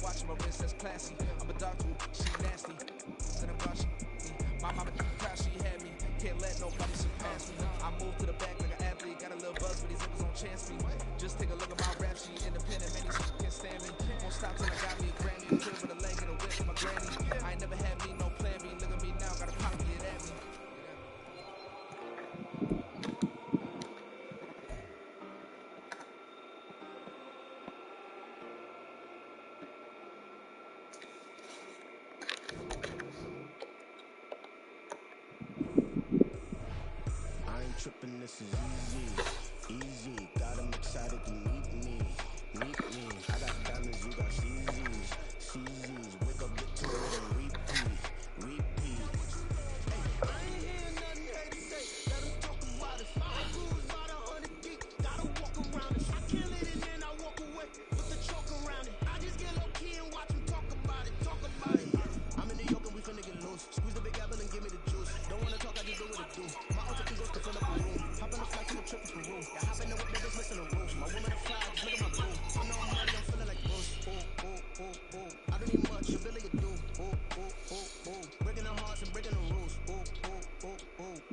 watching my wrist, that's classy. I'm a doctor, she nasty. Said I'm rushing. My mama proud she had me. Can't let nobody surpass me. I move to the back like an athlete. Got a little buzz, but these niggas don't chance me. Just take a look at my rap sheet. Independent, many shit can't stand me. Won't stop till I got me a Grammy. A crib with a leg and a whip for my granny. I ain't never had me, no plan B. Look at me now, got a pocket it at me. Tripping, this is easy. Got them excited to meet me. I got diamonds, you got CZs. Wake up, get to it and repeat. Hey, I ain't hear nothing they say. Let them talk about it. I cruise about 100 deep. Gotta walk around it. I kill it and then I walk away with the chalk around it. I just get low key and watch them talk about it. I'm in New York and we finna get loose. Squeeze the big apple and give me the juice. Don't wanna talk, I just do what it do. My alter goes to fill up a room. Hop in the flight to the trip to Peru. Yeah, hop in the whip, niggas missing the roof. My woman a fly, just look at my boo. I know I'm ready, I'm feeling like Bruce. Ooh. I don't need much, a billy do. Ooh. Breaking the hearts and breaking the rules. Ooh.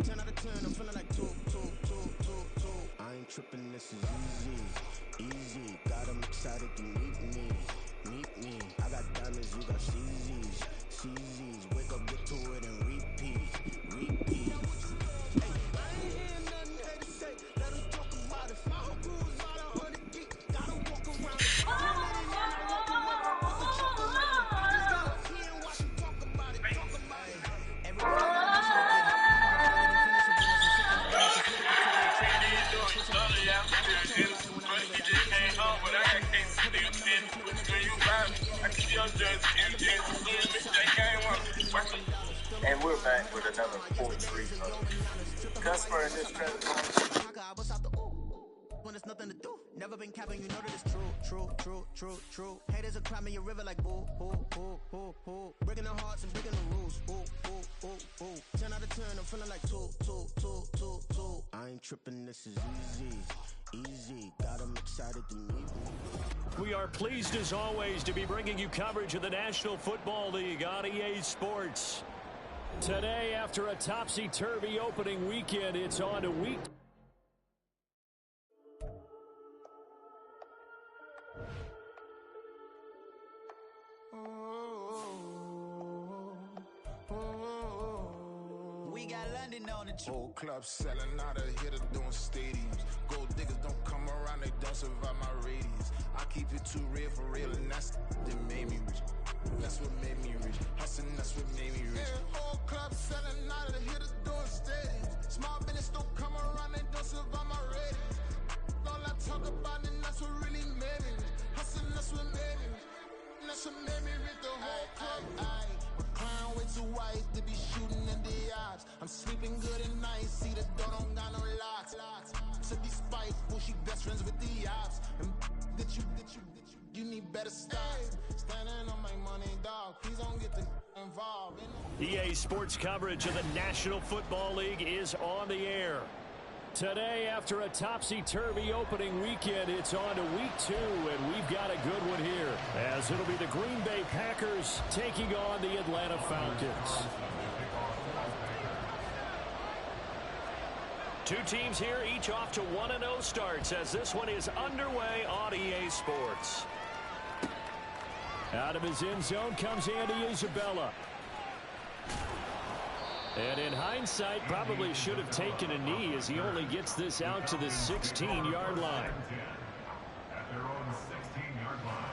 10 out of 10, I'm feeling like two. I ain't tripping, this is easy. Got them excited to meet me. I got diamonds, you got CZs. Wake up, get to it and repeat. Hey, I ain't hear nothing they say. Let them talk about it. My whole crew is about 100 deep. Gotta walk around it. I kill it and then I walk away with the chalk around it. I just get up here and watch them talk about it. Everybody got a mission to get it. I'm flying and finish it. Some shit in the business. Just look at the ticket. And we're back with another 4-3. Customer in this transaction. When it's nothing to do, never been capping, you know that it's true. Haters are climbing your river like boo. Breaking their hearts and breaking the rules. Ooh. 10 out of 10, I'm feeling like two. I ain't tripping, this is easy. Got them excited to meet me. We are pleased as always to be bringing you coverage of the National Football League on EA Sports. Today, after a topsy-turvy opening weekend, it's on to week. We got London on the whole club selling out of hitter doing stadiums. Gold diggers don't come around, they don't survive my radius. I keep it too real for real, and that's that made me rich. That's what made me rich. Hustling, that's what made me rich. Yeah, whole club selling out of hitters doing stadiums. Small business don't come around, they don't survive my radius. All I talk about, and that's what really made me rich. Hustling, that's what made me rich. And that's what made me rich. The whole club. My crown way too white to be shooting in the odds. I'm sleeping good at night, see the door don't got no locks. To be spiteful, she best friends with the ops. And that you need better stocks. Standing on my money, dog. Please don't get the involved. EA Sports coverage of the National Football League is on the air. Today, after a topsy-turvy opening weekend, it's on to week 2, and we've got a good one here, as it'll be the Green Bay Packers taking on the Atlanta Falcons. Two teams here, each off to 1-0 starts, as this one is underway on EA Sports. Out of his end zone comes Andy Isabella. And in hindsight, probably should have taken a knee as he only gets this out to the 16-yard line. At their own 16-yard line.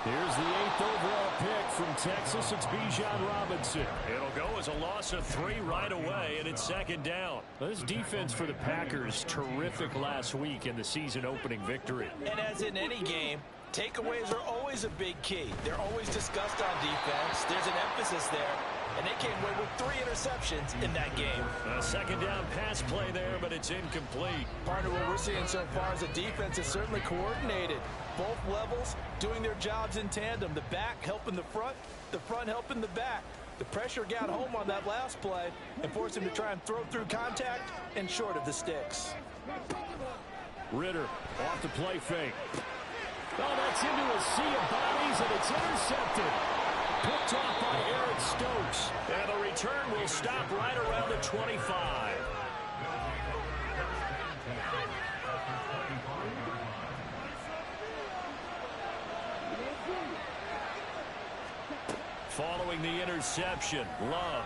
Here's the 8th overall pick from Texas. It's Bijan Robinson. It'll go as a loss of 3 right away, and it's second down. This defense for the Packers, terrific last week in the season-opening victory. And as in any game, takeaways are always a big key. They're always discussed on defense. There's an emphasis there. and they came away with 3 interceptions in that game. A second down pass play there, but it's incomplete. Partner, what we're seeing so far is the defense is certainly coordinated. Both levels doing their jobs in tandem. The back helping the front helping the back. The pressure got home on that last play and forced him to try and throw through contact and short of the sticks. Ritter off the play fake. Oh, that's into a sea of bodies, and it's intercepted. Picked off by Eric Stokes. And the return will stop right around the 25. Following the interception, Love.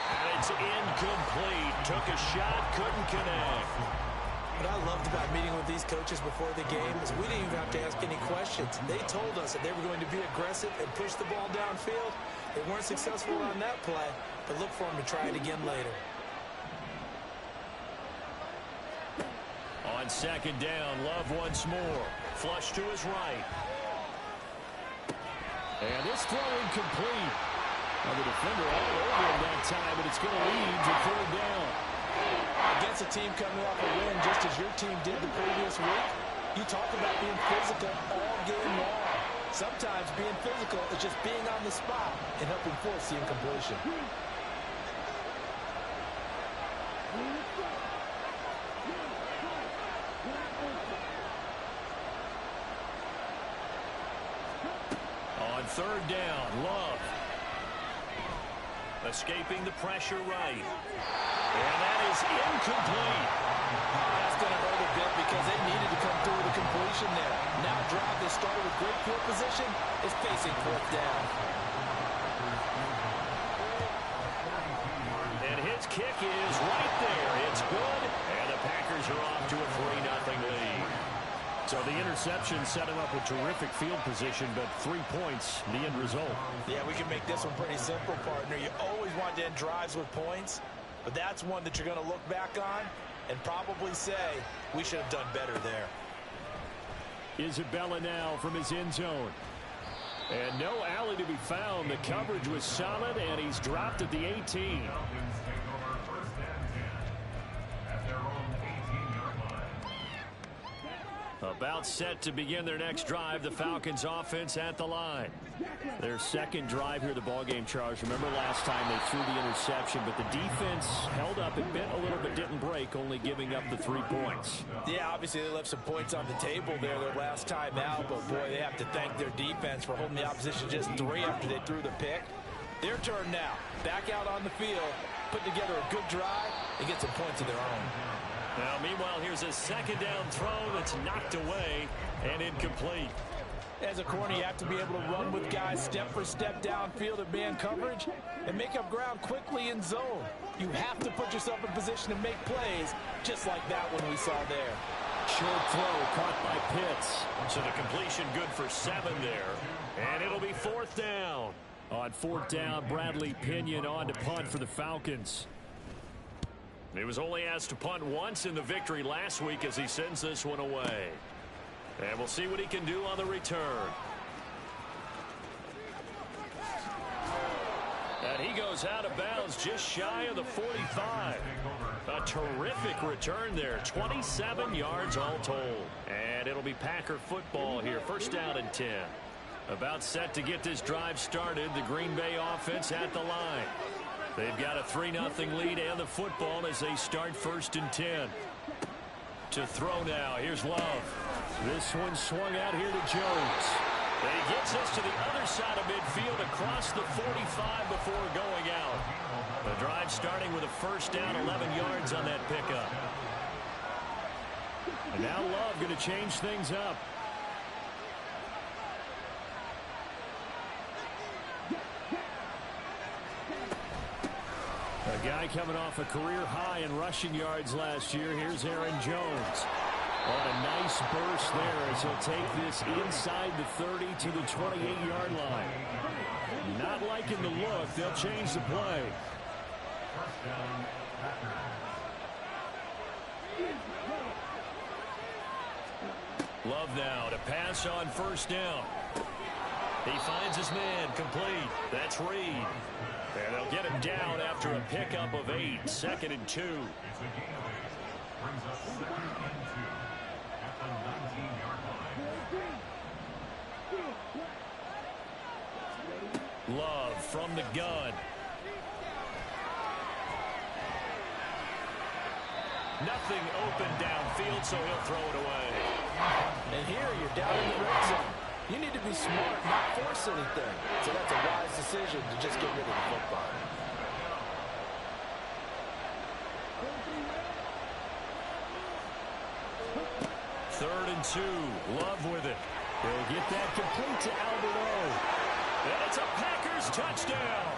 And it's incomplete. Took a shot, couldn't connect. What I loved about meeting with these coaches before the game is we didn't even have to ask any questions. They told us that they were going to be aggressive and push the ball downfield. They weren't successful on that play, but look for them to try it again later. On second down, Love once more. Flush to his right. And this throw incomplete. Well, the defender all over him that time, but it's going to lead to third down. Against a team coming off a win just as your team did the previous week, you talk about being physical all game long. Sometimes being physical is just being on the spot and helping force the incompletion. On third down, Love. Escaping the pressure right. And that is incomplete. That's going to hurt a bit because they needed to come through with a completion there. Now drive that started with great field position is facing fourth down. And his kick is right there. It's good. And the Packers are off to a 3-0 lead. So the interception set him up with terrific field position, but 3 points, the end result. Yeah, we can make this one pretty simple, partner. You always want to end drives with points, but that's one that you're going to look back on and probably say, we should have done better there. Isabella now from his end zone. And no alley to be found. The coverage was solid, and he's dropped at the 18. Falcons take over first and 10 at their own 18-yard line. About set to begin their next drive. The Falcons offense at the line. Their second drive here, the ballgame, Charles. Remember last time they threw the interception, but the defense held up. It bent a little bit, didn't break, only giving up the 3 points. Yeah, obviously they left some points on the table there their last time out, but boy, they have to thank their defense for holding the opposition just 3 after they threw the pick. Their turn now. Back out on the field, put together a good drive, and get some points of their own. Now, meanwhile, here's a second down throw that's knocked away and incomplete. As a corner, you have to be able to run with guys step for step downfield at man coverage and make up ground quickly in zone. You have to put yourself in position to make plays, just like that one we saw there. Short throw caught by Pitts. So the completion good for 7 there. And it'll be fourth down. On fourth down, Bradley Pinion on to punt for the Falcons. He was only asked to punt once in the victory last week as he sends this one away. And we'll see what he can do on the return. And he goes out of bounds just shy of the 45. A terrific return there. 27 yards all told. And it'll be Packer football here. First down and 10. About set to get this drive started. The Green Bay offense at the line. They've got a 3-0 lead and the football as they start first and 10. To throw now. Here's Love. This one swung out here to Jones. He gets us to the other side of midfield across the 45 before going out. The drive starting with a first down, 11 yards on that pickup. And now Love going to change things up. A guy coming off a career high in rushing yards last year. Here's Aaron Jones. On a nice burst there as he'll take this inside the 30 to the 28-yard line. Not liking the look. They'll change the play. First down, Packers. Love now to pass on first down. He finds his man complete. That's Reed. And they'll get him down after a pickup of 8. 2nd and 2. It's a gain of 8. Brings us 2nd and 2 at the 19-yard line. Love from the gun. Nothing open downfield, so he'll throw it away. And here you're down in the red zone. You need to be smart, not force anything. So that's a wise decision to just get rid of the football. Third and 2. Love with it. He'll get that complete to Albert O. And it's a Packers touchdown.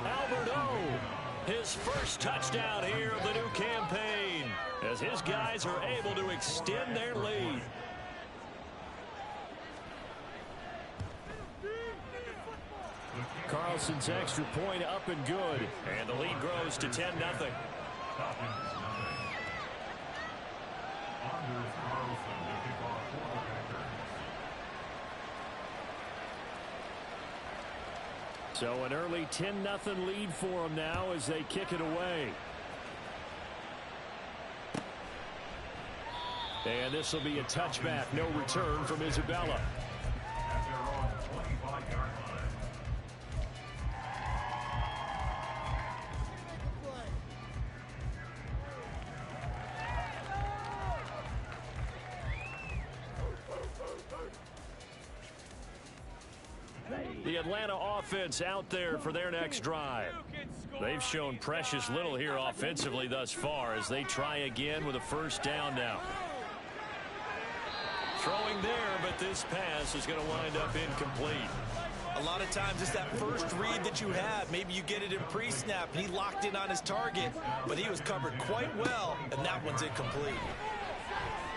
Albert O, his first touchdown here of the new campaign, as his guys are able to extend their lead. Carlson's extra point up and good, and the lead grows to 10-0. So an early 10-0 lead for them now as they kick it away. And this will be a touchback. No return from Isabella. At their own 25-yard line. The Atlanta offense out there for their next drive. They've shown precious little here offensively thus far as they try again with a first down now. Throwing there, but this pass is going to wind up incomplete. A lot of times it's that first read that you have. Maybe you get it in pre-snap. He locked in on his target, but he was covered quite well, and that one's incomplete.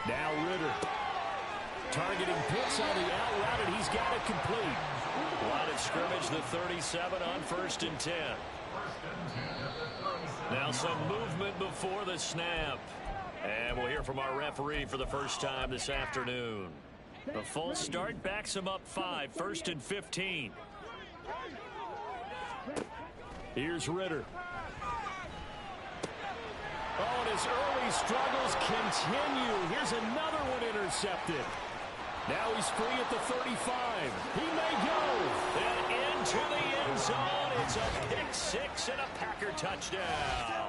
Now Ritter. Targeting Pitts on the out route, and he's got it complete. Line of scrimmage, the 37 on 1st and 10. Now some movement before the snap. And we'll hear from our referee for the first time this afternoon. The false start backs him up 5, 1st and 15. Here's Ritter. Oh, and his early struggles continue. Here's another one intercepted. Now he's free at the 35. He may go. And into the end zone. It's a pick-6 and a Packer touchdown.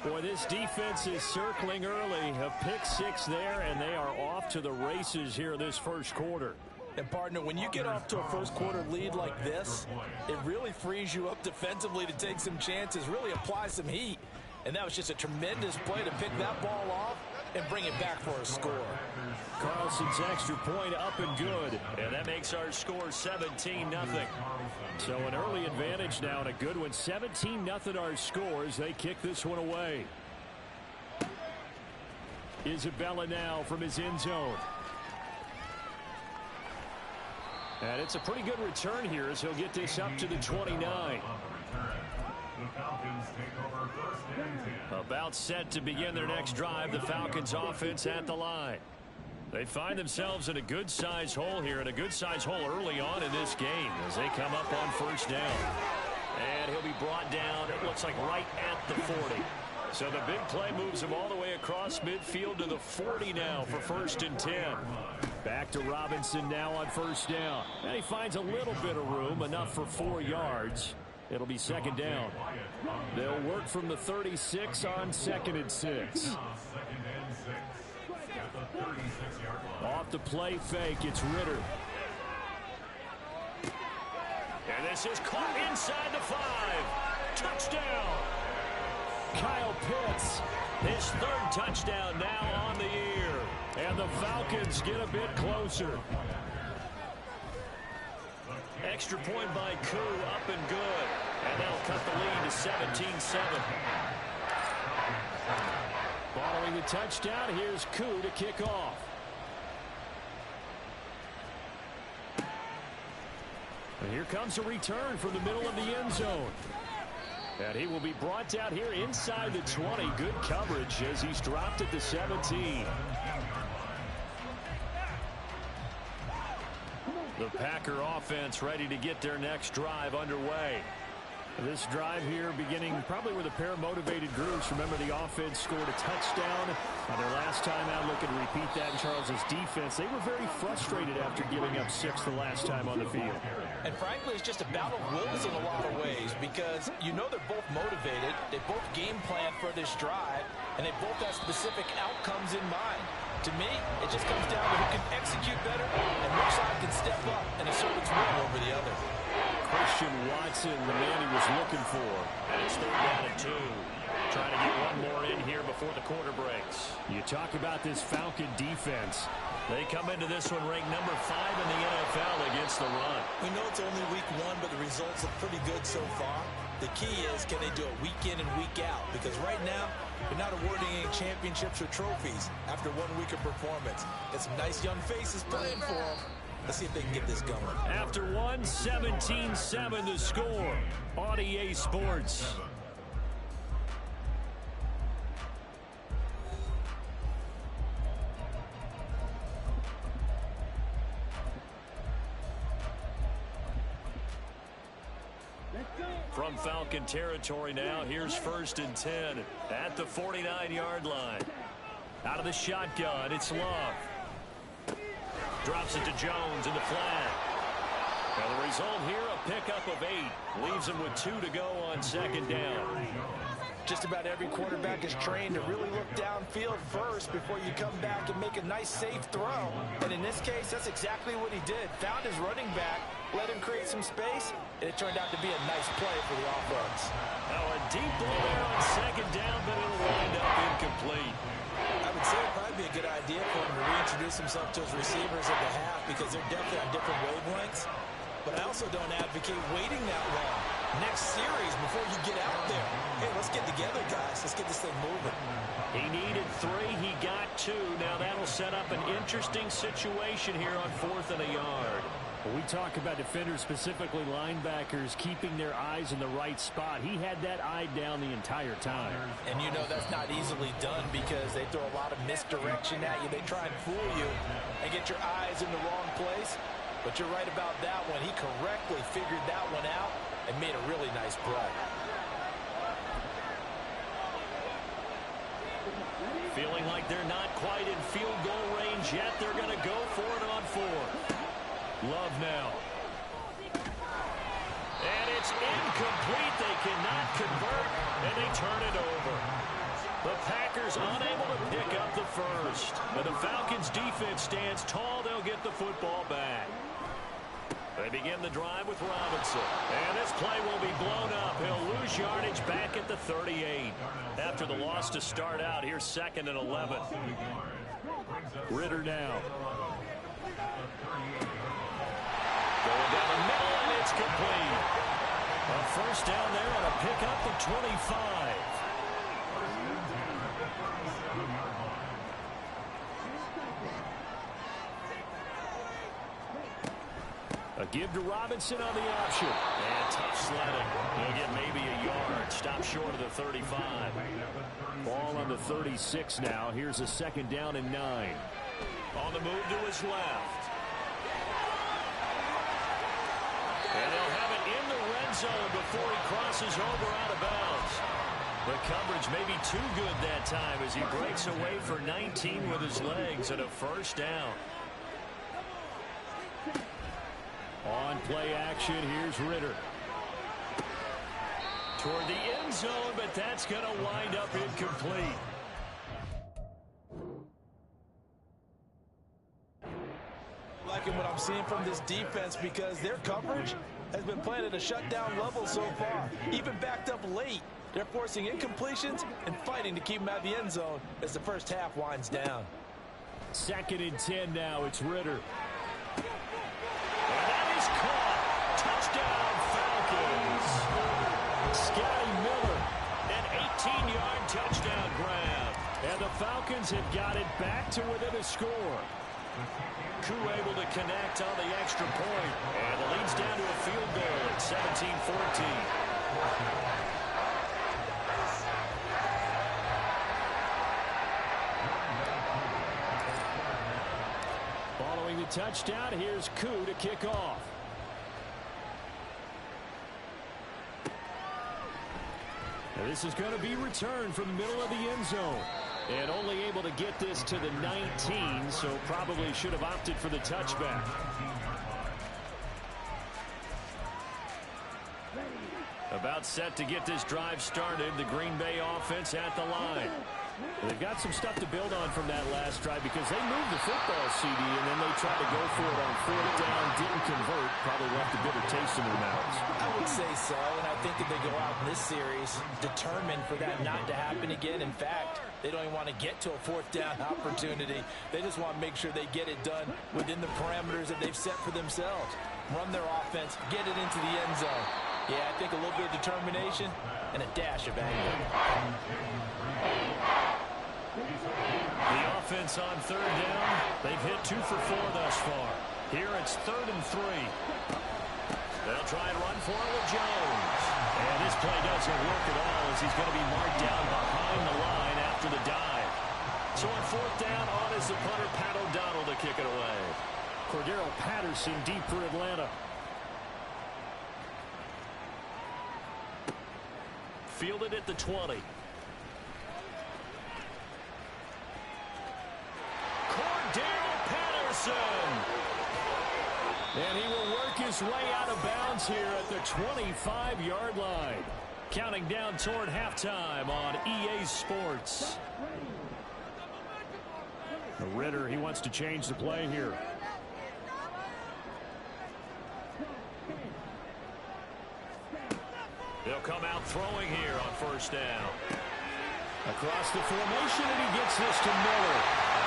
Boy, this defense is circling early. A pick-6 there, and they are off to the races here this first quarter. And, partner, when you get off to a first-quarter lead like this, it really frees you up defensively to take some chances, really apply some heat. And that was just a tremendous play to pick that ball off and bring it back for a score. Carlson's extra point up and good. And that makes our score 17-0. So an early advantage now and a good one. 17-0 our score as they kick this one away. Isabella now from his end zone. And it's a pretty good return here as he'll get this up to the 29. About set to begin their next drive. The Falcons offense at the line. They find themselves in a good-sized hole here, and a good-sized hole early on in this game as they come up on first down. And he'll be brought down, it looks like right at the 40. So the big play moves him all the way across midfield to the 40 now for 1st and 10. Back to Robinson now on first down. And he finds a little bit of room, enough for 4 yards. It'll be 2nd down. They'll work from the 36 on 2nd and 6. Off the play fake, it's Ritter. And this is caught inside the 5. Touchdown! Kyle Pitts, his 3rd touchdown now on the year. And the Falcons get a bit closer. Extra point by Koo, up and good. And that'll cut the lead to 17-7. Following the touchdown, here's Koo to kick off. And here comes a return from the middle of the end zone. And he will be brought down here inside the 20. Good coverage as he's dropped at the 17. The Packer offense ready to get their next drive underway. This drive here beginning probably with a pair of motivated groups. Remember, the offense scored a touchdown on their last time out. Looking to repeat that in Charles's defense. They were very frustrated after giving up 6 the last time on the field. And frankly, it's just a battle of wills in a lot of ways because you know they're both motivated. They both game plan for this drive, and they both have specific outcomes in mind. To me, it just comes down to who can execute better and which side can step up and assert its will over the other. Christian Watson, the man he was looking for. And it's 3rd down and 2. Trying to get one more in here before the quarter breaks. You talk about this Falcon defense. They come into this one ranked number 5 in the NFL against the run. We know it's only week 1, but the results look pretty good so far. The key is, can they do it week in and week out? Because right now, you're not awarding any championships or trophies after 1 week of performance. Got some nice young faces playing for them. Let's see if they can get this going. After 1, 17-7 the score on EA Sports. From Falcon territory now, here's 1st and 10 at the 49-yard line. Out of the shotgun, it's Love. Drops it to Jones in the flat. And the result here, a pickup of 8. Leaves him with 2 to go on 2nd down. Just about every quarterback is trained to really look downfield first before you come back and make a nice, safe throw. And in this case, that's exactly what he did. Found his running back, let him create some space, and it turned out to be a nice play for the offense. Now a deep ball there on 2nd down, but it'll wind up incomplete. I would say it'd probably be a good idea for him to reintroduce himself to his receivers at the half because they're definitely on different wavelengths. But I also don't advocate waiting that long. Next series before you get out there. Hey, let's get together, guys. Let's get this thing moving. He needed 3. He got 2. Now that'll set up an interesting situation here on 4th and a yard. When we talk about defenders, specifically linebackers, keeping their eyes in the right spot, he had that eye down the entire time. And you know that's not easily done because they throw a lot of misdirection at you. They try and fool you and get your eyes in the wrong place. But you're right about that one. He correctly figured that one out and made a really nice play. Feeling like they're not quite in field goal range yet. They're going to go for it on 4th. Love now. And it's incomplete. They cannot convert, and they turn it over. The Packers unable to pick up the first. But the Falcons' defense stands tall. They'll get the football back. They begin the drive with Robinson. And this play will be blown up. He'll lose yardage back at the 38. After the loss to start out, here's 2nd and 11. Ritter now. Going down the middle, and it's complete. A 1st down there on a pickup of 25. A give to Robinson on the option. And tough sledding. He'll get maybe a yard. Stop short of the 35. Ball on the 36 now. Here's a 2nd down and 9. On the move to his left. And they'll have it in the red zone before he crosses over out of bounds. The coverage may be too good that time as he breaks away for 19 with his legs and a 1st down. On play action, here's Ritter. Toward the end zone, but that's going to wind up incomplete. Liking what I'm seeing from this defense because their coverage has been playing at a shutdown level so far. Even backed up late, they're forcing incompletions and fighting to keep them out of the end zone as the first half winds down. 2nd and 10 now. It's Ritter. And that is caught. Touchdown, Falcons. Scotty Miller, an 18-yard touchdown grab. And the Falcons have got it back to within a score. Koo able to connect on the extra point. And it leads down to a field goal at 17-14. touchdown. Here's Koo to kick off. Now this is going to be returned from the middle of the end zone. And only able to get this to the 19, so probably should have opted for the touchback. About set to get this drive started. The Green Bay offense at the line. They've got some stuff to build on from that last drive because they moved the football, CD, and then they tried to go for it on 4th down, didn't convert, probably left a bitter taste in their mouths. I would say so, and I think if they go out in this series determined for that not to happen again. In fact, they don't even want to get to a 4th down opportunity. They just want to make sure they get it done within the parameters that they've set for themselves. Run their offense, get it into the end zone. Yeah, I think a little bit of determination and a dash of anger. The offense on 3rd down. They've hit 2 for 4 thus far. Here it's 3rd and 3. They'll try and run for it with Jones. And this play doesn't work at all as he's going to be marked down behind the line after the dive. So on 4th down, on is the punter, Pat O'Donnell, to kick it away. Cordero Patterson deep for Atlanta. Fielded at the 20. Cordero Patterson. And he will work his way out of bounds here at the 25-yard line. Counting down toward halftime on EA Sports. Ritter, he wants to change the play here. They'll come out throwing here on 1st down. Across the formation, and he gets this to Miller.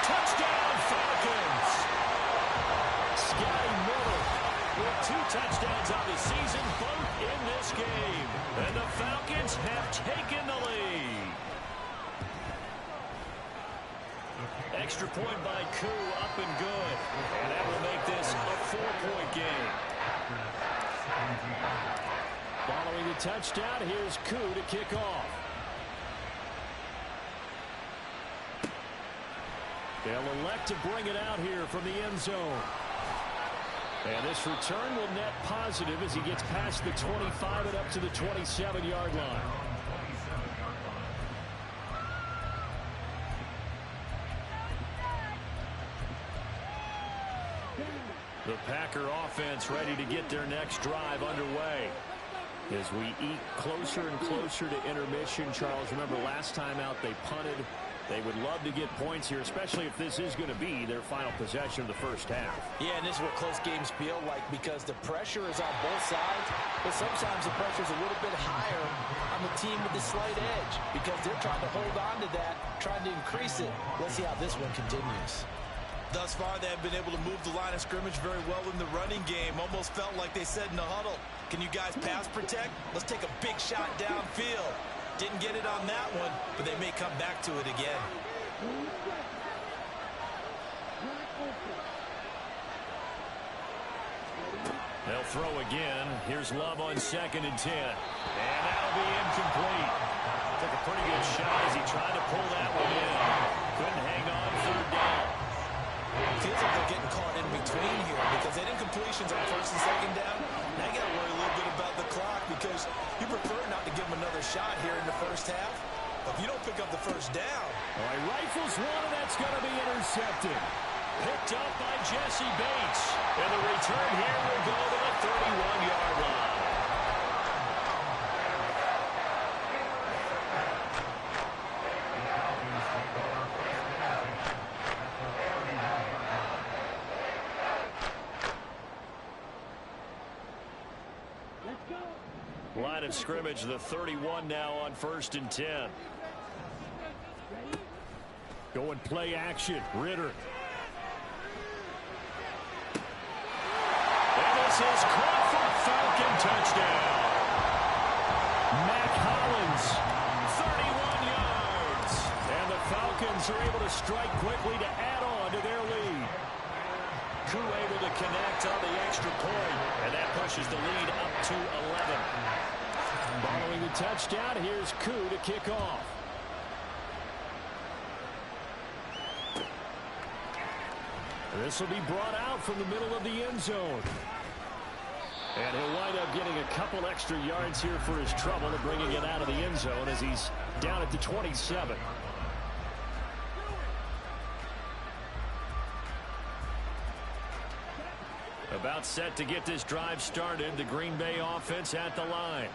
Touchdown, Falcons! Scotty Miller with 2 touchdowns on the season, both in this game. And the Falcons have taken the lead. Extra point by Koo, up and good. And that will make this a 4-point game. Following the touchdown, here's Koo to kick off. They'll elect to bring it out here from the end zone. And this return will net positive as he gets past the 25 and up to the 27-yard line. The Packer offense ready to get their next drive underway. As we eat closer and closer to intermission, Charles, remember last time out they punted. They would love to get points here, especially if this is going to be their final possession of the first half. Yeah, and this is what close games feel like because the pressure is on both sides, but sometimes the pressure is a little bit higher on the team with the slight edge because they're trying to hold on to that, trying to increase it. Let's see how this one continues. Thus far, they have been able to move the line of scrimmage very well in the running game. Almost felt like they said in the huddle, can you guys pass protect? Let's take a big shot downfield. Didn't get it on that one, but they may come back to it again. They'll throw again. Here's Love on 2nd and 10. And that'll be incomplete. Took a pretty good shot as he tried to pull that one in. Couldn't hang on 3rd down. Feels like they're getting caught in between here because they did incompletions on 1st and 2nd down. Now you got to worry a little bit about the clock because you prefer not to give them another shot here in the first half. But if you don't pick up the 1st down. All right, rifles one, and that's going to be intercepted. Picked up by Jesse Bates. And the return here will go to the 31-yard line. Line of scrimmage, the 31 now on 1st and 10. Going play action, Ritter. And this is caught for Falcon touchdown. Mac Hollins, 31 yards. And the Falcons are able to strike quickly to add on to their lead. Koo able to connect on the extra point, and that pushes the lead up to 11. Following the touchdown, here's Koo to kick off. This will be brought out from the middle of the end zone. And he'll wind up getting a couple extra yards here for his trouble and bringing it out of the end zone as he's down at the 27. About set to get this drive started. The Green Bay offense at the line.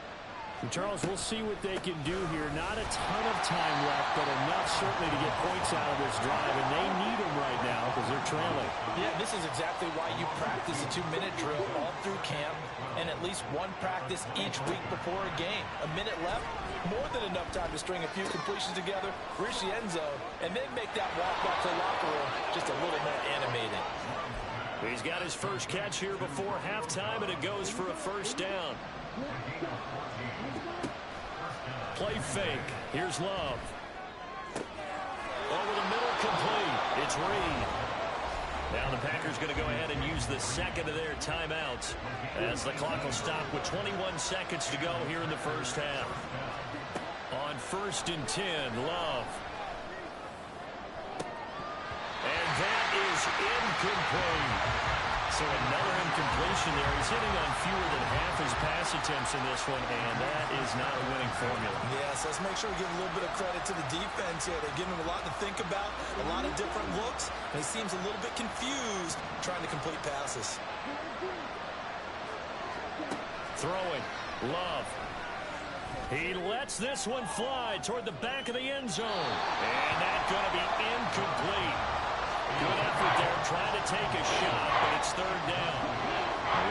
And Charles, we'll see what they can do here. Not a ton of time left, but enough certainly to get points out of this drive, and they need them right now because they're trailing. Yeah, this is exactly why you practice a 2-minute drill all through camp and at least one practice each week before a game. A minute left, more than enough time to string a few completions together, reach the end zone, and then make that walk back to the locker room just a little more animated. He's got his first catch here before halftime, and it goes for a first down. Play fake. Here's Love. Over the middle, complete. It's Reed. Now the Packers going to go ahead and use the second of their timeouts as the clock will stop with 21 seconds to go here in the first half. On 1st and 10, Love. And that is incomplete. So another incompletion there. He's hitting on fewer than half his pass attempts in this one, and that is not a winning formula. Yes, let's make sure we give a little bit of credit to the defense here. They're giving him a lot to think about, a lot of different looks, and he seems a little bit confused trying to complete passes. Throwing. Love. He lets this one fly toward the back of the end zone. And that's going to be incomplete. Good effort there, trying to take a shot, but it's 3rd down.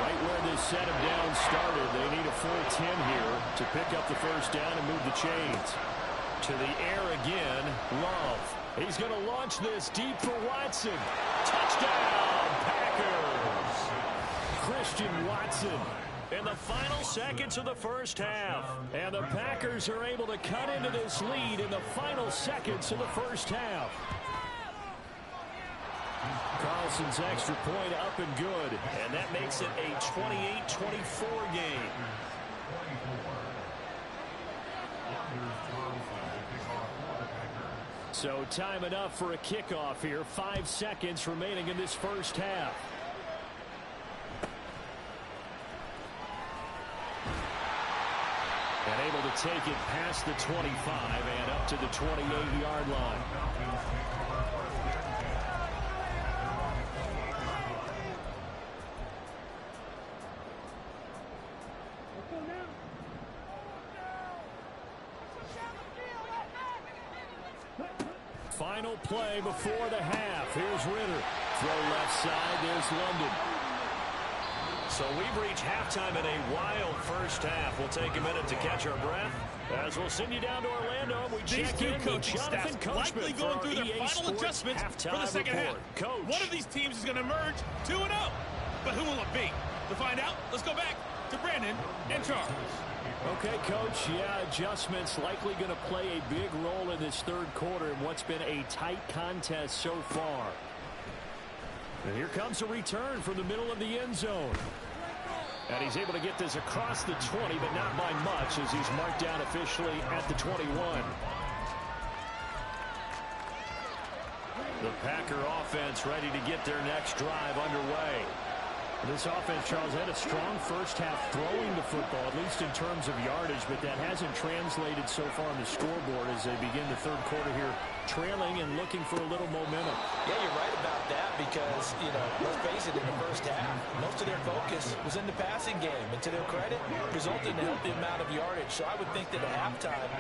Right where this set of downs started, they need a full 10 here to pick up the first down and move the chains. To the air again, Love. He's going to launch this deep for Watson. Touchdown, Packers! Christian Watson in the final seconds of the first half. And the Packers are able to cut into this lead in the final seconds of the first half. Carlson's extra point up and good, and that makes it a 28-24 game. So time enough for a kickoff here. 5 seconds remaining in this first half. And able to take it past the 25 and up to the 28-yard line. Final play before the half. Here's Ritter. Throw left side. There's London. So we've reached halftime in a wild first half. We'll take a minute to catch our breath as we'll send you down to Orlando. We These check two in coaching with Jonathan staffs likely going through their EA final Sports adjustments for the second report. half. Coach. One of these teams is going to emerge 2-0. But who will it be? To find out, let's go back to Brandon and Charles. Okay, Coach. Yeah, adjustments likely going to play a big role in this third quarter in what's been a tight contest so far. And here comes a return from the middle of the end zone. And he's able to get this across the 20, but not by much as he's marked down officially at the 21. The Packer offense ready to get their next drive underway. This offense, Charles, had a strong first half throwing the football, at least in terms of yardage, but that hasn't translated so far on the scoreboard as they begin the third quarter here, trailing and looking for a little momentum. Yeah, you're right about that because, you know, let's face it, in the first half, most of their focus was in the passing game, and to their credit, resulted in a healthy amount of yardage. So I would think that at halftime,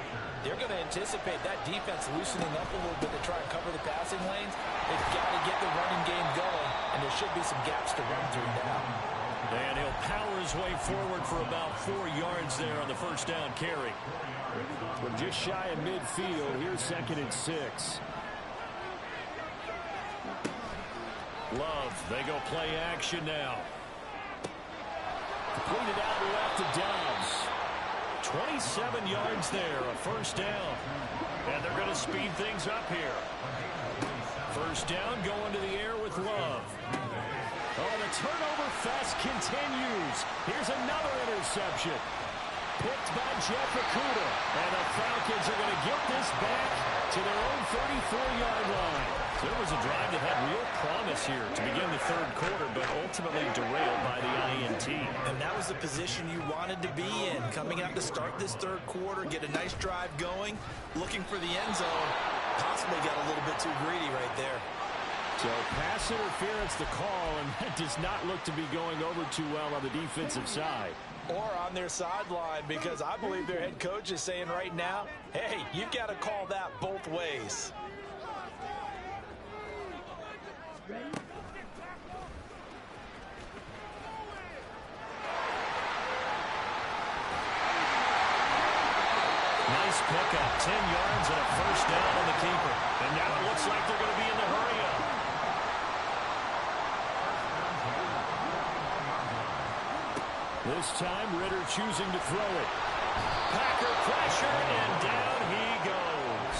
they're going to anticipate that defense loosening up a little bit to try and cover the passing lanes. They've got to get the running game going, and there should be some gaps to run through now. And he'll power his way forward for about 4 yards there on the first down carry. From just shy of midfield, here's 2nd and 6. Love, they go play action now. Completed out left to Dobbs. 27 yards there, a first down. And they're going to speed things up here. First down, going to the air with Love. Oh, the turnover fest continues. Here's another interception. Picked by Jeff Okudah. And the Falcons are going to get this back to their own 34-yard line. So it was a drive that had real promise here to begin the third quarter, but ultimately derailed by the INT. And that was the position you wanted to be in. Coming out to start this third quarter, get a nice drive going, looking for the end zone. Possibly got a little bit too greedy right there. So pass interference the call, and that does not look to be going over too well on the defensive side. Or on their sideline, because I believe their head coach is saying right now, hey, you've got to call that both ways. Nice pickup, 10 yards and a first down on the keeper. And now it looks like they're going to be in the hurry-up. This time, Ritter choosing to throw it. Packer pressure, and down he goes.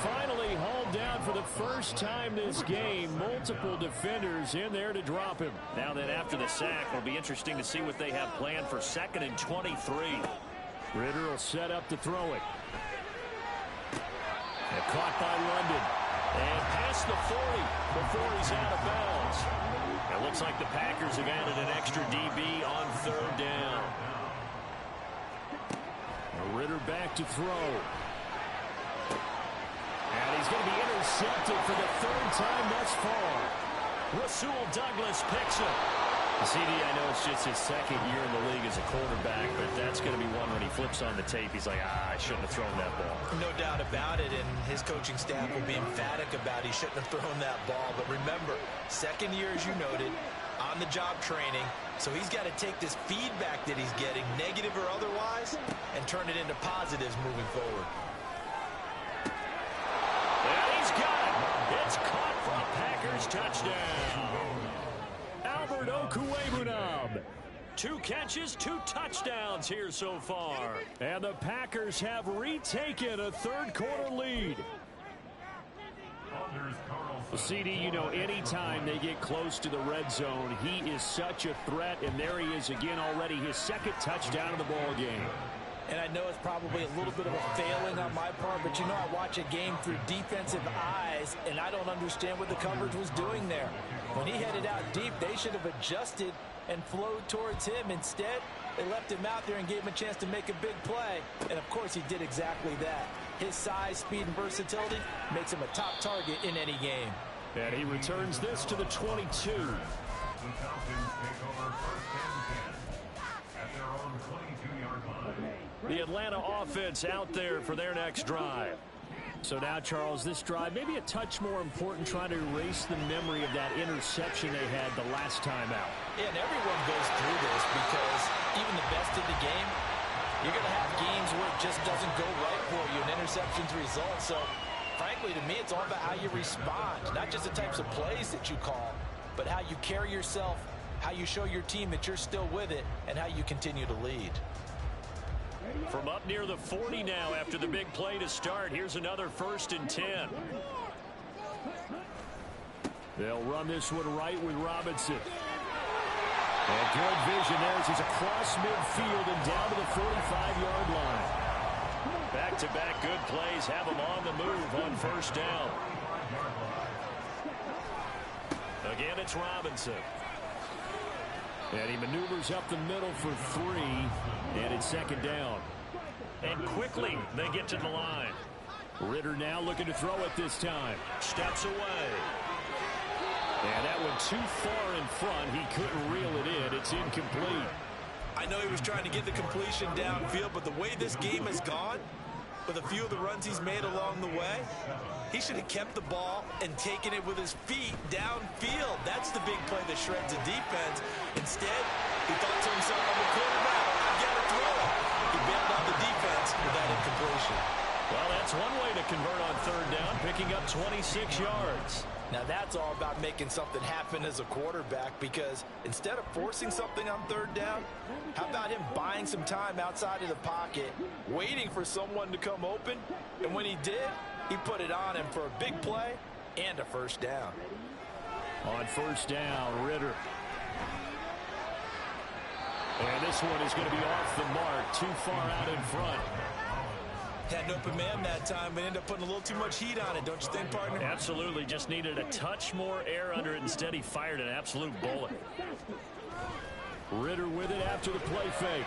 Finally hauled down for the first time this game. Multiple defenders in there to drop him. Now then, after the sack, it'll be interesting to see what they have planned for 2nd and 23. Ritter will set up to throw it. And caught by London. And past the 40 before he's out of bounds. It looks like the Packers have added an extra DB on 3rd down. Ritter back to throw. And he's going to be intercepted for the 3rd time thus far. Rasul Douglas picks him. CD, I know it's just his 2nd year in the league as a quarterback, but that's going to be one when he flips on the tape. He's like, I shouldn't have thrown that ball. No doubt about it, and his coaching staff will be emphatic about he shouldn't have thrown that ball. But remember, 2nd year, as you noted, on-the-job training, so he's got to take this feedback that he's getting, negative or otherwise, and turn it into positives moving forward. And he's got it. It's caught for a Packers touchdown. Albert Okwuegbunam. 2 catches, 2 touchdowns here so far. And the Packers have retaken a 3rd quarter lead. CD, you know, anytime they get close to the red zone, he is such a threat. And there he is again already, his 2nd touchdown of the ball game. And I know it's probably a little bit of a failing on my part, but you know I watch a game through defensive eyes, and I don't understand what the coverage was doing there. When he headed out deep, they should have adjusted and flowed towards him. Instead, they left him out there and gave him a chance to make a big play. And, of course, he did exactly that. His size, speed, and versatility makes him a top target in any game. And he returns this to the 22. The Falcons take over 1st and 10 at their own 22-yard line. The Atlanta offense out there for their next drive. So now, Charles, this drive maybe a touch more important, trying to erase the memory of that interception they had the last time out. Yeah, and everyone goes through this because even the best of the game, you're going to have games where it just doesn't go right for you, and interceptions result. So, frankly, to me, it's all about how you respond, not just the types of plays that you call, but how you carry yourself, how you show your team that you're still with it, and how you continue to lead. From up near the 40 now after the big play to start, here's another 1st and 10. They'll run this one right with Robinson. And good vision there as he's across midfield and down to the 45-yard line. Back-to-back good plays have him on the move on 1st down. Again, it's Robinson. And he maneuvers up the middle for 3, and it's 2nd down. And quickly, they get to the line. Ritter now looking to throw it this time. Steps away. And that one too far in front. He couldn't reel it in. It's incomplete. I know he was trying to get the completion downfield, but the way this game has gone, with a few of the runs he's made along the way, he should have kept the ball and taken it with his feet downfield. That's the big play that shreds the defense. Instead, he thought to himself, I'm a quarterback, I've got to throw it. He bailed out the defense with that incompletion. Well, that's one way to convert on 3rd down, picking up 26 yards. Now, that's all about making something happen as a quarterback, because instead of forcing something on 3rd down, how about him buying some time outside of the pocket, waiting for someone to come open, and when he did, he put it on him for a big play and a 1st down. On 1st down, Ritter. And this one is going to be off the mark, too far out in front. Had an open man that time, but ended up putting a little too much heat on it, don't you think, partner? Absolutely. Just needed a touch more air under it. Instead, he fired an absolute bullet. Ritter with it after the play fake.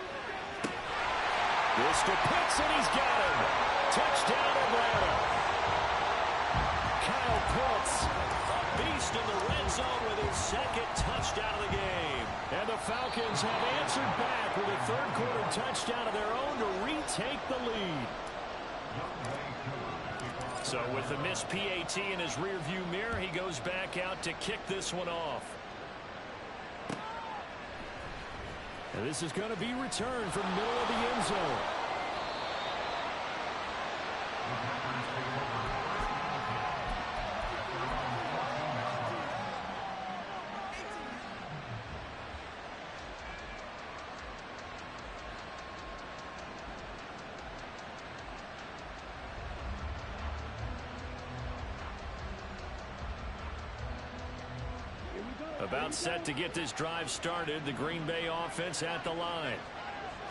This to Pitts, and he's got him. Touchdown, Atlanta. Kyle Pitts, a beast in the red zone with his second touchdown of the game. And the Falcons have answered back with a third-quarter touchdown of their own to retake the lead. So with the missed PAT in his rearview mirror, he goes back out to kick this one off. And this is going to be returned from the middle of the end zone. About set to get this drive started, the Green Bay offense at the line.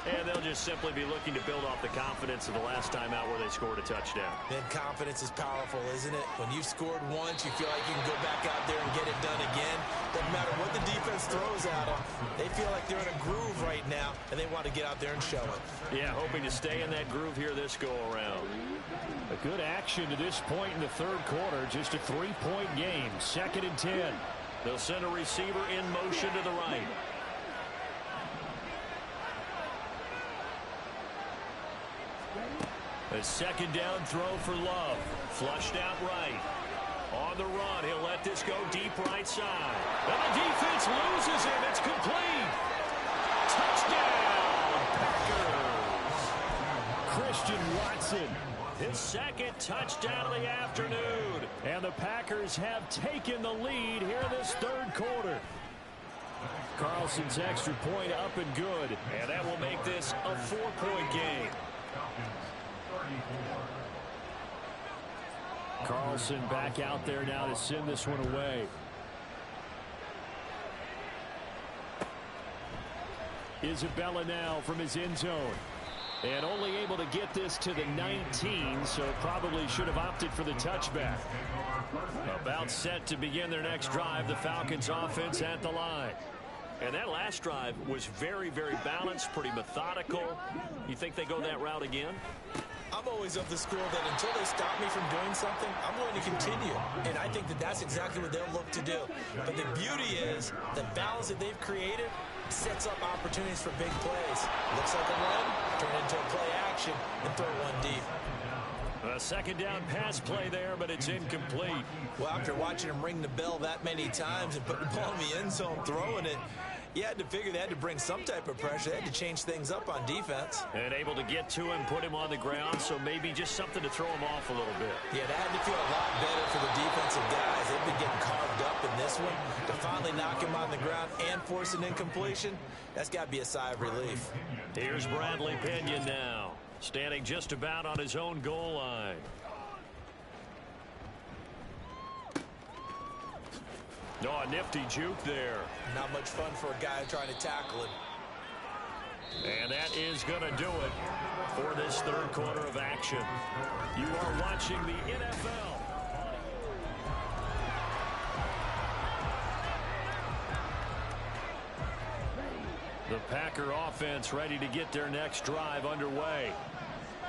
And they'll just simply be looking to build off the confidence of the last time out where they scored a touchdown. And confidence is powerful, isn't it? When you've scored once, you feel like you can go back out there and get it done again. Doesn't matter what the defense throws at them. They feel like they're in a groove right now, and they want to get out there and show it. Yeah, hoping to stay in that groove here this go-around. A good action to this point in the third quarter. Just a 3-point game. 2nd and 10. They'll send a receiver in motion to the right. A second down throw for Love. Flushed out right. On the run, he'll let this go deep right side. And the defense loses him. It's complete. Touchdown, Packers. Christian Watson, his second touchdown of the afternoon. And the Packers have taken the lead here this third quarter. Carlson's extra point up and good. And that will make this a 4-point game. Carlson back out there now to send this one away. Isabella now from his end zone. And only able to get this to the 19, so probably should have opted for the touchback. About set to begin their next drive, the Falcons offense at the line. And that last drive was very, very balanced, pretty methodical. You think they go that route again? I'm always of the school that until they stop me from doing something, I'm going to continue. And I think that that's exactly what they'll look to do. But the beauty is the balance that they've created sets up opportunities for big plays. Looks like a run, turn it into a play action, and throw one deep. A second down pass play there, but it's incomplete. Well, after watching him ring the bell that many times and putting the ball in the end zone, throwing it, you had to figure they had to bring some type of pressure. They had to change things up on defense. And able to get to him, put him on the ground, so maybe just something to throw him off a little bit. Yeah, that had to feel a lot better for the defensive guys. They've been getting carved up in this one. To finally knock him on the ground and force an incompletion, that's got to be a sigh of relief. Here's Bradley Pinion now, standing just about on his own goal line. No, a nifty juke there. Not much fun for a guy trying to tackle him. And that is going to do it for this third quarter of action. You are watching the NFL. The Packer offense ready to get their next drive underway.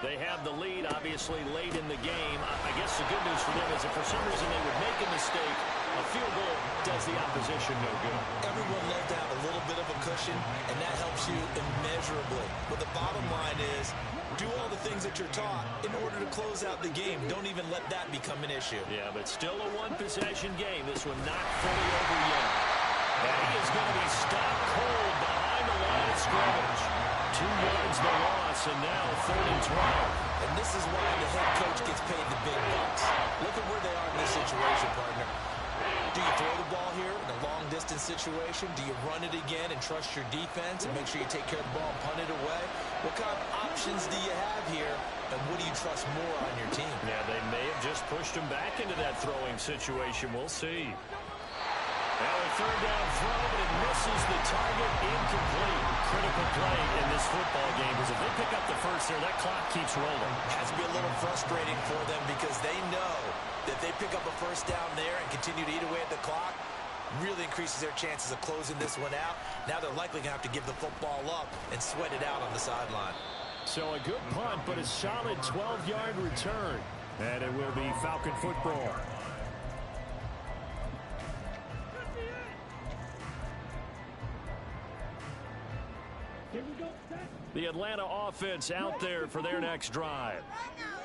They have the lead, obviously, late in the game. I guess the good news for them is if for some reason they would make a mistake, a field goal does the opposition no good. Everyone loves to have a little bit of a cushion, and that helps you immeasurably. But the bottom line is, do all the things that you're taught in order to close out the game. Don't even let that become an issue. Yeah, but still a one-possession game. This one not fully over yet. And he is going to be stopped cold behind the line of scrimmage. 2 yards the loss, and now 3rd and 12. And this is why the head coach gets paid the big bucks. Look at where they are in this situation, partner. Do you throw the ball here in a long-distance situation? Do you run it again and trust your defense and make sure you take care of the ball and punt it away? What kind of options do you have here, and what do you trust more on your team? Yeah, they may have just pushed him back into that throwing situation. We'll see. Now a third down throw, but it misses the target, incomplete. Critical play in this football game, because if they pick up the first there, that clock keeps rolling. Has to be a little frustrating for them because they know that if they pick up a first down there and continue to eat away at the clock, really increases their chances of closing this one out. Now they're likely going to have to give the football up and sweat it out on the sideline. So a good punt, but a solid 12-yard return. And it will be Falcon football. The Atlanta offense out there for their next drive.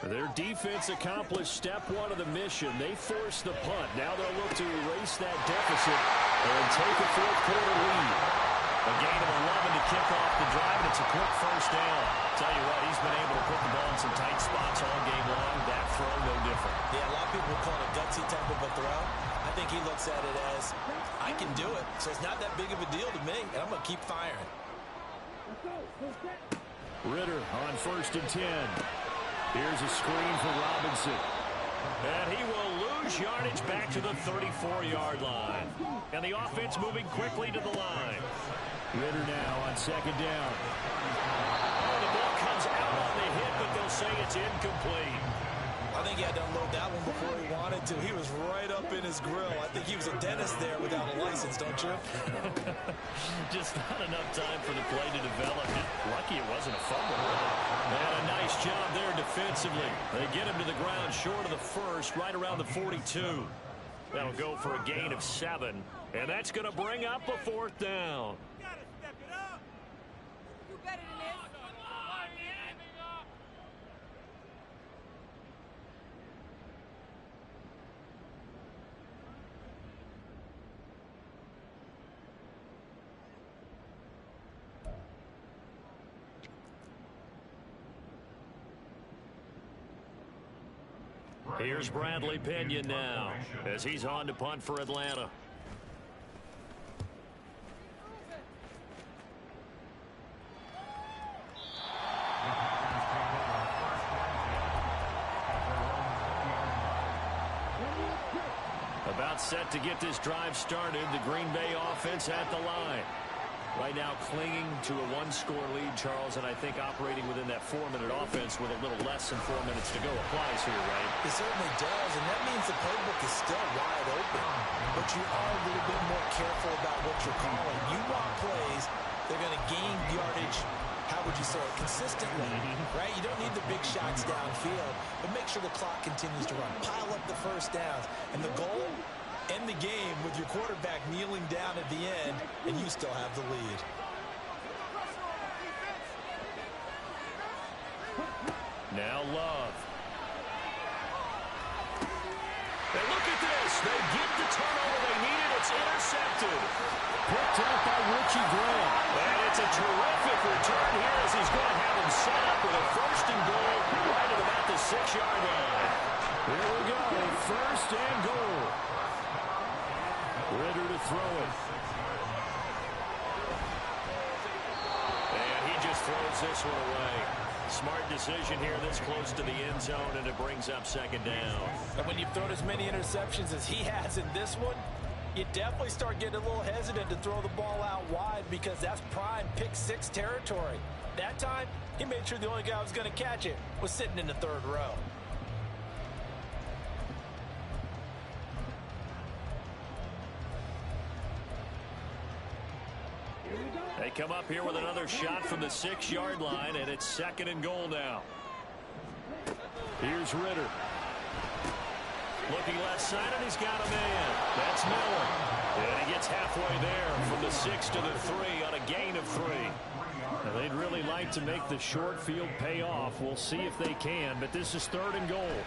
Their defense accomplished step one of the mission. They forced the punt. Now they'll look to erase that deficit and take a fourth-quarter lead. A gain of 11 to kick off the drive, and it's a quick first down. Tell you what, he's been able to put the ball in some tight spots all game long. That throw, no different. Yeah, a lot of people would call it a gutsy type of a throw. I think he looks at it as, I can do it, so it's not that big of a deal to me, and I'm going to keep firing. Ritter on 1st and 10. Here's a screen for Robinson. And he will lose yardage back to the 34-yard line. And the offense moving quickly to the line. Ritter now on 2nd down. Oh, the ball comes out on the hit, but they'll say it's incomplete. I think he had to unload that one before he wanted to. He was right up in his grill. I think he was a dentist there without a license, don't you? Just not enough time for the play to develop. Lucky it wasn't a fumble. And a nice job there defensively. They get him to the ground short of the first, right around the 42. That'll go for a gain of 7. And that's going to bring up a 4th down. You gotta step it up. You better than this. Here's Bradley Pinion now as he's on to punt for Atlanta. About set to get this drive started. The Green Bay offense at the line. Right now clinging to a 1-score lead, Charles, and I think operating within that 4-minute offense with a little less than 4 minutes to go applies here, right? It certainly does, and that means the playbook is still wide open. But you are a little bit more careful about what you're calling. You want plays, they're going to gain yardage, how would you say it, consistently, right? You don't need the big shots downfield, but make sure the clock continues to run. Pile up the first downs, and the goal, end the game with your quarterback kneeling down at the end, and you still have the lead. Now Love. And look at this. They get the turnover they needed. It's intercepted. Picked up by Richie Grant. And it's a terrific return here as he's going to have him set up with a 1st and goal right at about the 6-yard line. Here we go. 1st and goal. Ritter to throw it. And he just throws this one away. Smart decision here this close to the end zone, and it brings up 2nd down. And when you've thrown as many interceptions as he has in this one, you definitely start getting a little hesitant to throw the ball out wide because that's prime pick-6 territory. That time, he made sure the only guy who was going to catch it was sitting in the 3rd row. They come up here with another shot from the 6-yard line, and it's 2nd and goal now. Here's Ritter. Looking left side, and he's got a man. That's Miller. And he gets halfway there from the 6 to the 3 on a gain of 3. Now, they'd really like to make the short field pay off. We'll see if they can, but this is 3rd and goal.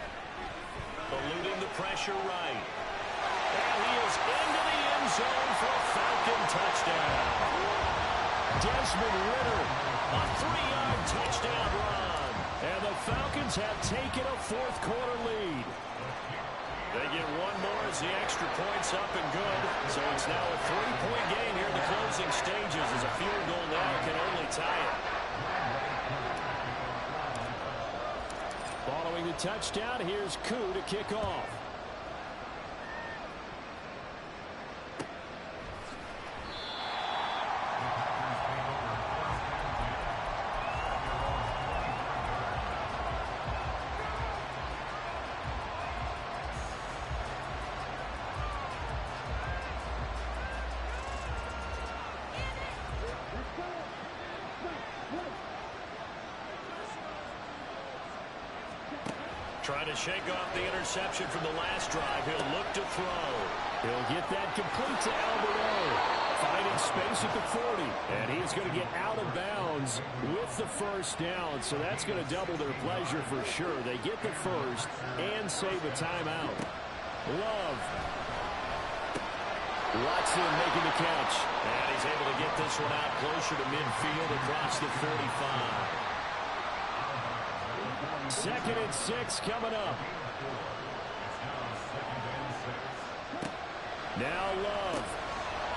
Eluding the pressure right. And he is into the end zone for a Falcon touchdown. Desmond Ritter, a 3-yard touchdown run. And the Falcons have taken a 4th-quarter lead. They get one more as the extra point's up and good. So it's now a 3-point game here in the closing stages as a field goal now can only tie it. Following the touchdown, here's Koo to kick off. to shake off the interception from the last drive. He'll look to throw. He'll get that complete to Alberto. Finding space at the 40. And he's going to get out of bounds with the first down. So that's going to double their pleasure for sure. They get the first and save a timeout. Love. Watson making the catch. And he's able to get this one out closer to midfield across the 45. 2nd and 6 coming up. Now Love.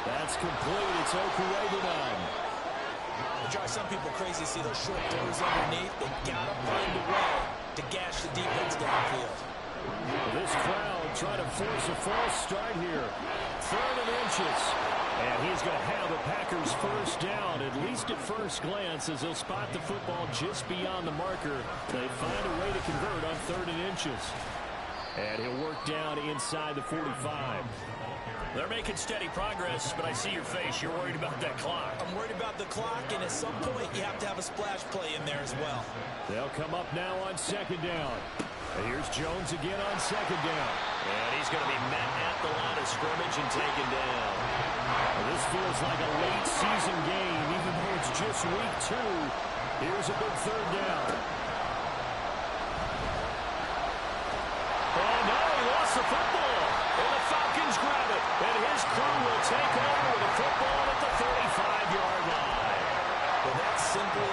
That's complete. It's Okurebunan. It drives some people crazy to see those short throws underneath. They got to find a way to gash the defense downfield. This crowd trying to force a false start here. 3rd and inches. And he's going to have the Packers first down, at least at first glance, as they'll spot the football just beyond the marker. They find a way to convert on 3rd and inches. And he'll work down inside the 45. They're making steady progress, but I see your face. You're worried about that clock. I'm worried about the clock, and at some point, you have to have a splash play in there as well. They'll come up now on 2nd down. And here's Jones again on 2nd down. And he's going to be met at the line of scrimmage and taken down. Well, this feels like a late season game, even though it's just week 2. Here's a big 3rd down. Oh, no, he lost the football. And the Falcons grab it. And his crew will take over with a football at the 35-yard line. Well, that simply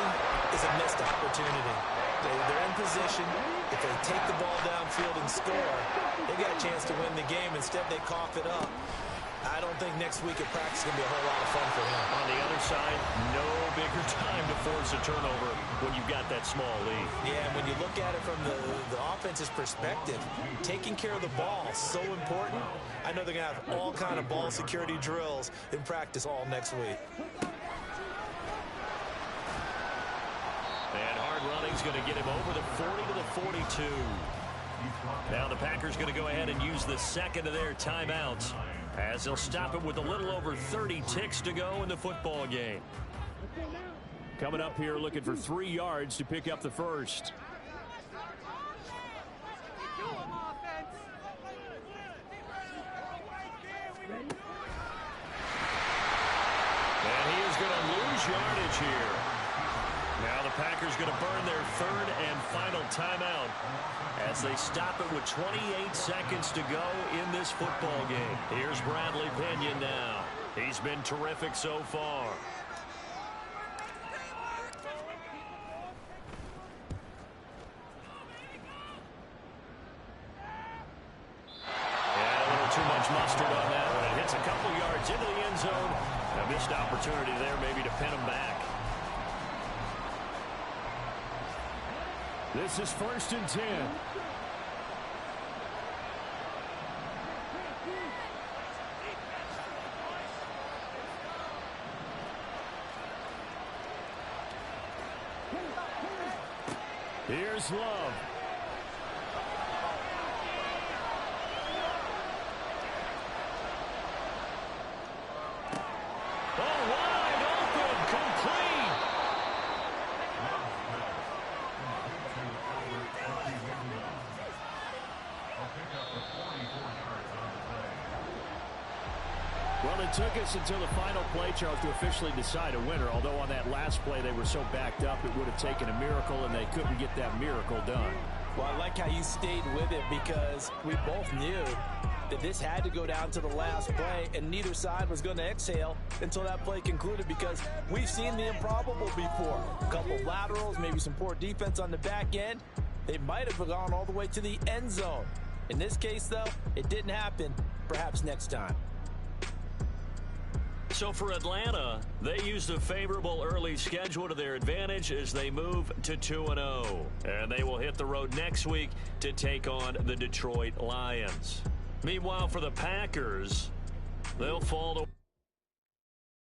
is a missed opportunity. They're in position. If they take the ball downfield and score, they got a chance to win the game. Instead, they cough it up. I don't think next week at practice is going to be a whole lot of fun for him. On the other side, no bigger time to force a turnover when you've got that small lead. Yeah, and when you look at it from the offense's perspective, taking care of the ball is so important. I know they're going to have all kind of ball security drills in practice all next week. And hard running's going to get him over the 40 to the 42. Now the Packers going to go ahead and use the second of their timeouts, as they'll stop it with a little over 30 ticks to go in the football game. Coming up here looking for 3 yards to pick up the first. And he is going to lose yardage here. Now the Packers going to burn their 3rd and final timeout as they stop it with 28 seconds to go in this football game. Here's Bradley Pinion now. He's been terrific so far. And a little too much mustard on that one. It hits a couple yards into the end zone. A missed opportunity there maybe to pin him back. This is 1st and 10. Here's Love. Oh, wide open, complete. Well, it took us until the final play, Charles, to officially decide a winner. Although on that last play they were so backed up, it would have taken a miracle, and they couldn't get that miracle done. Well, I like how you stayed with it, because we both knew that this had to go down to the last play, and neither side was going to exhale until that play concluded, because we've seen the improbable before. A couple of laterals, maybe some poor defense on the back end. They might have gone all the way to the end zone. In this case, though, it didn't happen. Perhaps next time. So for Atlanta, they used a favorable early schedule to their advantage as they move to 2-0. And they will hit the road next week to take on the Detroit Lions. Meanwhile, for the Packers, they'll fall to